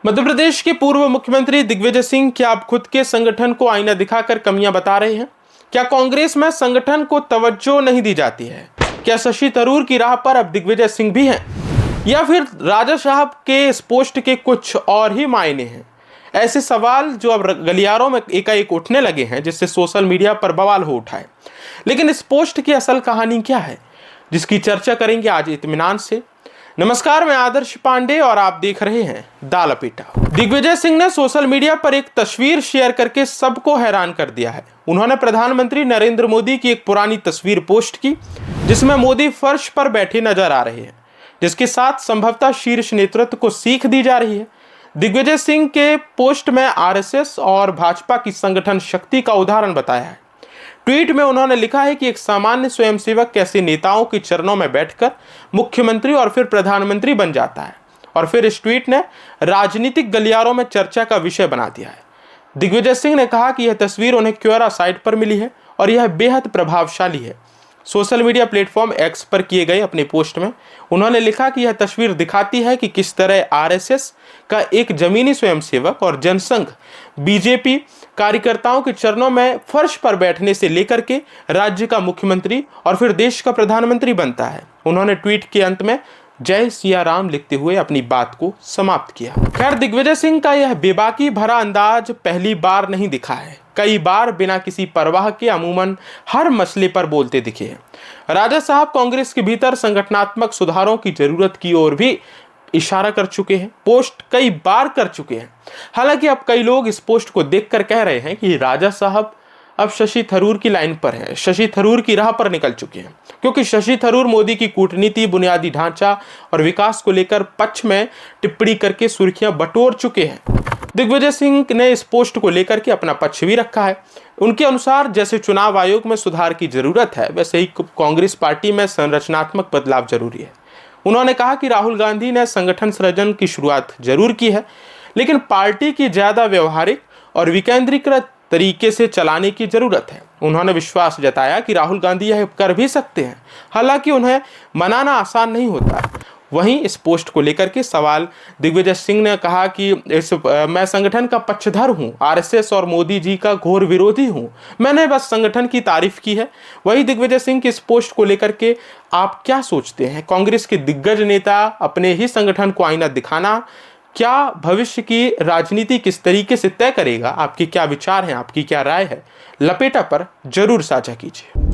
मध्य प्रदेश के पूर्व मुख्यमंत्री दिग्विजय सिंह क्या अब खुद के संगठन को आईना दिखाकर कमियां बता रहे हैं? क्या कांग्रेस में संगठन को तवज्जो नहीं दी जाती है? क्या शशि थरूर की राह पर अब दिग्विजय सिंह भी हैं? या फिर राजा साहब के इस पोस्ट के कुछ और ही मायने हैं? ऐसे सवाल जो अब गलियारों में एकाएक उठने लगे हैं, जिससे सोशल मीडिया पर बवाल हो उठा है। लेकिन इस पोस्ट की असल कहानी क्या है, जिसकी चर्चा करेंगे आज इत्मीनान से। नमस्कार, मैं आदर्श पांडे और आप देख रहे हैं दा लपेटा। दिग्विजय सिंह ने सोशल मीडिया पर एक तस्वीर शेयर करके सबको हैरान कर दिया है। उन्होंने प्रधानमंत्री नरेंद्र मोदी की एक पुरानी तस्वीर पोस्ट की, जिसमें मोदी फर्श पर बैठे नजर आ रहे हैं, जिसके साथ संभवतः शीर्ष नेतृत्व को सीख दी जा रही है। दिग्विजय सिंह के पोस्ट में आरएसएस और भाजपा की संगठन शक्ति का उदाहरण बताया है। ट्वीट में उन्होंने लिखा है कि एक सामान्य स्वयंसेवक कैसे नेताओं के चरणों में बैठकर मुख्यमंत्री और फिर प्रधानमंत्री बन जाता है, और फिर इस ट्वीट ने राजनीतिक गलियारों में चर्चा का विषय बना दिया है। दिग्विजय सिंह ने कहा कि यह तस्वीर उन्हें क्यूरा साइट पर मिली है और यह बेहद प्रभावशाली है। सोशल मीडिया प्लेटफॉर्म एक्स पर किए गए अपने पोस्ट में उन्होंने लिखा कि यह तस्वीर दिखाती है कि किस तरह आरएसएस का एक जमीनी स्वयंसेवक और जनसंघ बीजेपी कार्यकर्ताओं के चरणों में फर्श पर बैठने से लेकर के राज्य का मुख्यमंत्री और फिर देश का प्रधानमंत्री बनता है। उन्होंने ट्वीट के अंत में जय सिया राम लिखते हुए अपनी बात को समाप्त किया। खैर, दिग्विजय सिंह का यह बेबाकी भरा अंदाज पहली बार नहीं दिखा है। कई बार बिना किसी परवाह के अमूमन हर मसले पर बोलते दिखे हैं। राजा साहब कांग्रेस के भीतर संगठनात्मक सुधारों की जरूरत की ओर भी इशारा कर चुके हैं, पोस्ट कई बार कर चुके हैं। हालांकि अब कई लोग इस पोस्ट को देखकर कह रहे हैं कि राजा साहब अब शशि थरूर की लाइन पर हैं, शशि थरूर की राह पर निकल चुके हैं, क्योंकि शशि थरूर मोदी की कूटनीति, बुनियादी ढांचा और विकास को लेकर पक्ष में टिप्पणी करके सुर्खियां बटोर चुके हैं। दिग्विजय सिंह ने इस पोस्ट को लेकर के अपना पक्ष भी रखा है। उनके अनुसार जैसे चुनाव आयोग में सुधार की जरूरत है, वैसे ही कांग्रेस पार्टी में संरचनात्मक बदलाव जरूरी है। उन्होंने कहा कि राहुल गांधी ने संगठन सृजन की शुरुआत जरूर की है, लेकिन पार्टी की ज्यादा व्यवहारिक और विकेंद्रीकृत तरीके से चलाने की जरूरत है। उन्होंने विश्वास जताया कि राहुल गांधी यह कर भी सकते हैं, हालांकि उन्हें मनाना आसान नहीं होता। वहीं इस पोस्ट को लेकर के सवाल दिग्विजय सिंह ने कहा कि मैं संगठन का पक्षधर हूं, आरएसएस और मोदी जी का घोर विरोधी हूं, मैंने बस संगठन की तारीफ की है। वहीं दिग्विजय सिंह की इस पोस्ट को लेकर के आप क्या सोचते हैं? कांग्रेस के दिग्गज नेता अपने ही संगठन को आईना दिखाना क्या भविष्य की राजनीति किस तरीके से तय करेगा? आपके क्या विचार हैं, आपकी क्या राय है? लपेटा पर जरूर साझा कीजिए।